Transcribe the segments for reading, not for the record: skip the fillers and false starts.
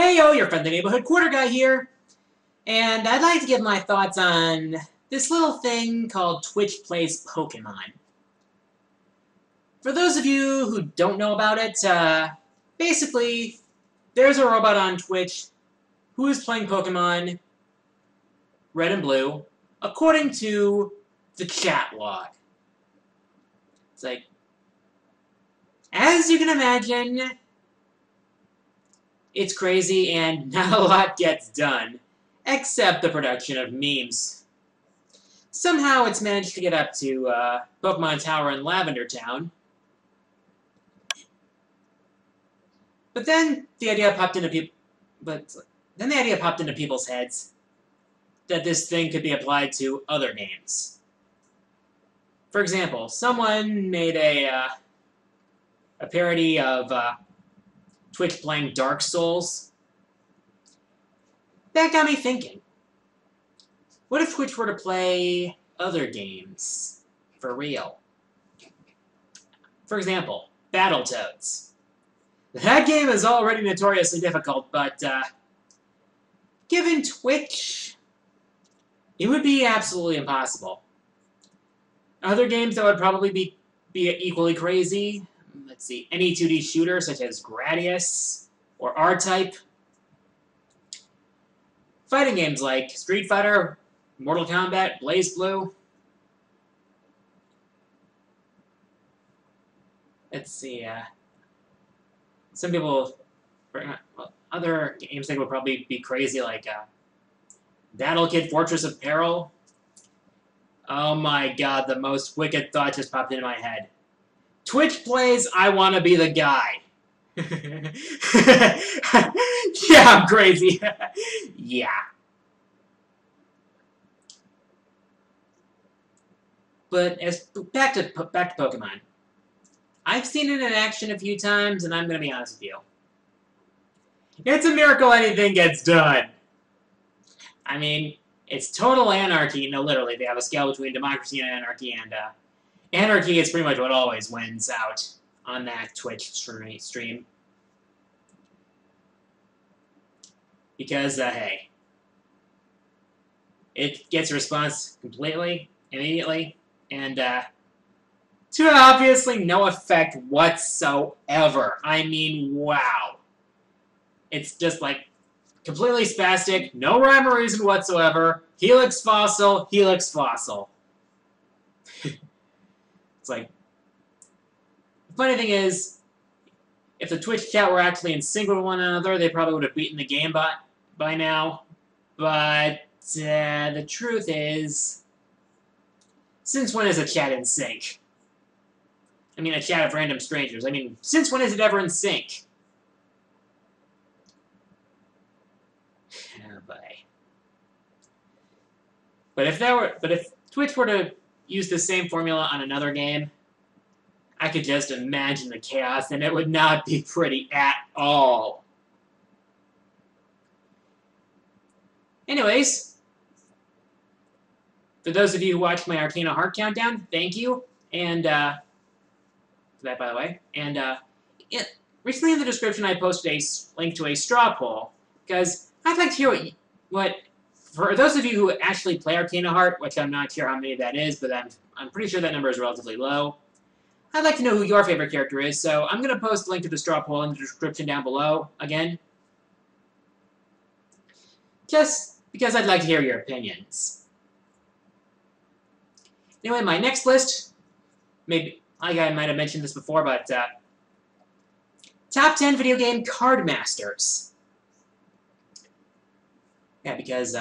Heyo, your friendly neighborhood quarter guy here, and I'd like to give my thoughts on this little thing called Twitch Plays Pokemon. For those of you who don't know about it, basically, there's a robot on Twitch who is playing Pokemon Red and Blue, according to the chat log. It's like, as you can imagine, it's crazy and not a lot gets done, except the production of memes. Somehow it's managed to get up to Pokemon Tower in Lavender Town. But then the idea popped into people's heads that this thing could be applied to other games. For example, someone made a parody of Twitch playing Dark Souls. That got me thinking. What if Twitch were to play other games for real? For example, Battletoads. That game is already notoriously difficult, but given Twitch, it would be absolutely impossible. Other games that would probably be equally crazy, let's see, any 2D shooter such as Gradius or R-Type. Fighting games like Street Fighter, Mortal Kombat, BlazBlue. Let's see, some people, well, other games that would probably be crazy, like Battle Kid Fortress of Peril. Oh my god, the most wicked thought just popped into my head. Twitch plays I Wanna Be the Guy. Yeah, I'm crazy. Yeah. But back to Pokemon. I've seen it in action a few times, and I'm going to be honest with you. It's a miracle anything gets done. I mean, it's total anarchy. No, literally, they have a scale between democracy and anarchy, and anarchy is pretty much what always wins out on that Twitch stream. Because, hey, it gets a response completely, immediately, and to obviously no effect whatsoever. I mean, wow. It's just like completely spastic, no rhyme or reason whatsoever. Helix fossil, helix fossil. It's like, the funny thing is, if the Twitch chat were actually in sync with one another, they probably would have beaten the game by now. But the truth is, since when is a chat in sync? I mean, a chat of random strangers. I mean, since when is it ever in sync? Oh, boy. But if Twitch were to use the same formula on another game, I could just imagine the chaos, and it would not be pretty at all. Anyways, for those of you who watched my Arcana Heart Countdown, thank you, and for that, by the way. And recently in the description, I posted a link to a straw poll, because I'd like to hear what for those of you who actually play Arcana Heart, which I'm not sure how many that is, but I'm pretty sure that number is relatively low. I'd like to know who your favorite character is, so I'm going to post a link to the straw poll in the description down below, again. Just because I'd like to hear your opinions. Anyway, my next list, maybe, like I might have mentioned this before, but top 10 video game card masters. Yeah, because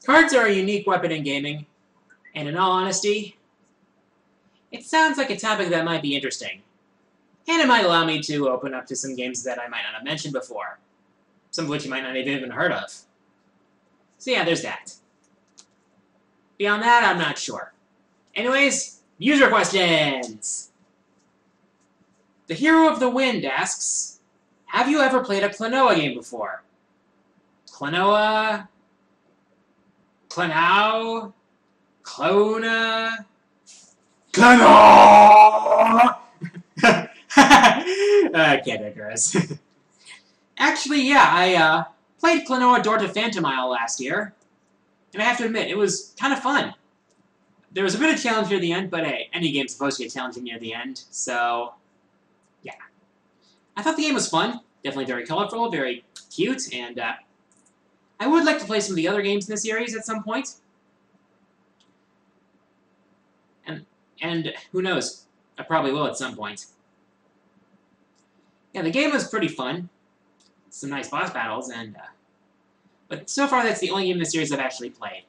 cards are a unique weapon in gaming, and in all honesty, it sounds like a topic that might be interesting. And it might allow me to open up to some games that I might not have mentioned before. Some of which you might not have even heard of. So yeah, there's that. Beyond that, I'm not sure. Anyways, user questions! The Hero of the Wind asks, have you ever played a Klonoa game before? Klonoa? Klonoa? Clona? Klonoa! I can't digress. Actually, yeah, I played Klonoa Door to Phantomile last year, and I have to admit, it was kind of fun. There was a bit of challenge near the end, but hey, any game's supposed to get challenging near the end, so yeah. I thought the game was fun, definitely very colorful, very cute, and I would like to play some of the other games in the series at some point. And who knows, I probably will at some point. Yeah, the game was pretty fun. Some nice boss battles, and but so far that's the only game in the series I've actually played.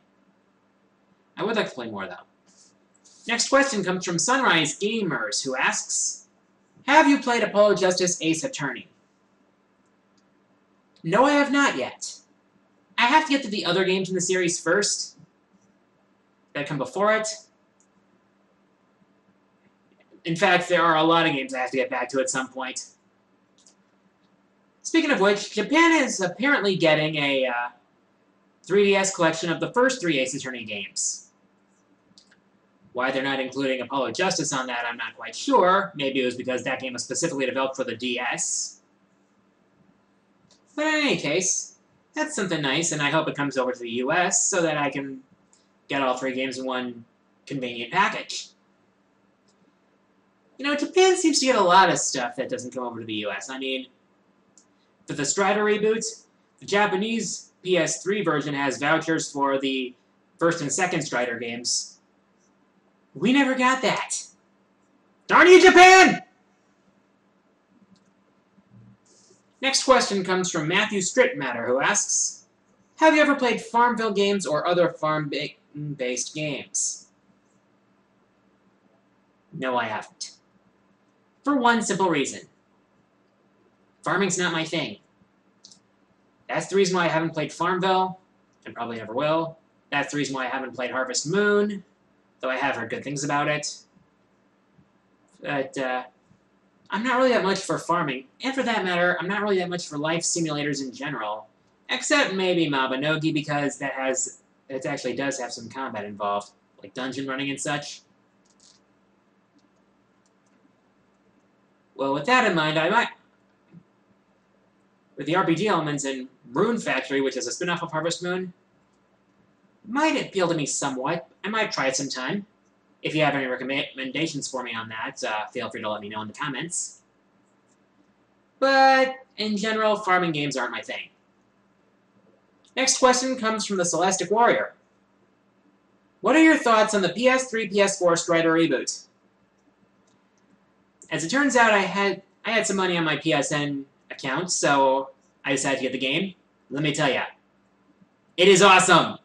I would like to play more, though. Next question comes from Sunrise Gamers, who asks, have you played Apollo Justice Ace Attorney? No, I have not yet. I have to get to the other games in the series first that come before it. In fact, there are a lot of games I have to get back to at some point. Speaking of which, Japan is apparently getting a 3DS collection of the first 3 Ace Attorney games. Why they're not including Apollo Justice on that, I'm not quite sure. Maybe it was because that game was specifically developed for the DS. But in any case, that's something nice, and I hope it comes over to the US so that I can get all 3 games in one convenient package. You know, Japan seems to get a lot of stuff that doesn't come over to the US. I mean, for the Strider reboot, the Japanese PS3 version has vouchers for the first and second Strider games. We never got that. Darn you, Japan! Next question comes from Matthew Strittmatter, who asks, have you ever played FarmVille games or other farm-based games? No, I haven't. For one simple reason. Farming's not my thing. That's the reason why I haven't played FarmVille, and probably never will. That's the reason why I haven't played Harvest Moon, though I have heard good things about it. But, I'm not really that much for farming, and for that matter, I'm not really that much for life simulators in general. Except maybe Mabinogi, because it actually does have some combat involved, like dungeon running and such. Well, with that in mind, I might... with the RPG elements in Rune Factory, which is a spin-off of Harvest Moon, might appeal to me somewhat. I might try it sometime. If you have any recommendations for me on that, feel free to let me know in the comments. But, in general, farming games aren't my thing. Next question comes from the Celestic Warrior. What are your thoughts on the PS3, PS4 Strider reboot? As it turns out, I had some money on my PSN account, so I decided to get the game. Let me tell ya, it is awesome!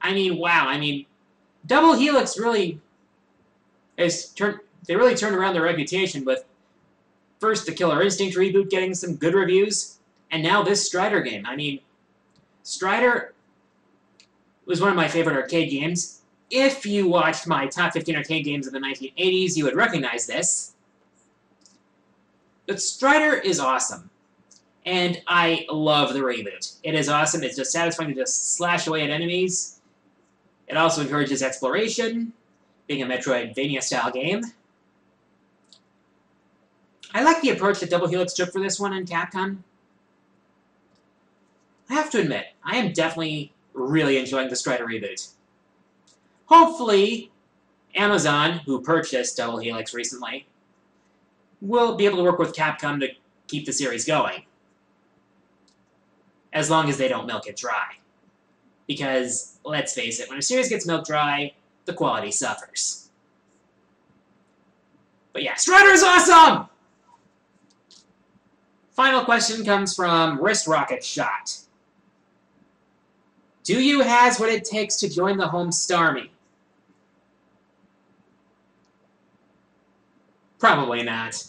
I mean, wow, I mean, Double Helix really they really turned around their reputation with first the Killer Instinct reboot getting some good reviews, and now this Strider game. I mean, Strider was one of my favorite arcade games. If you watched my top 15 arcade games of the 1980s, you would recognize this. But Strider is awesome, and I love the reboot. It is awesome. It's just satisfying to just slash away at enemies. It also encourages exploration, being a Metroidvania-style game. I like the approach that Double Helix took for this one in Capcom. I have to admit, I am definitely really enjoying the Strider reboot. Hopefully, Amazon, who purchased Double Helix recently, will be able to work with Capcom to keep the series going. As long as they don't milk it dry. Because, let's face it, when a series gets milked dry, the quality suffers. But yeah, Strider is awesome! Final question comes from Wrist Rocket Shot. Do you has what it takes to join the Homestar? Probably not.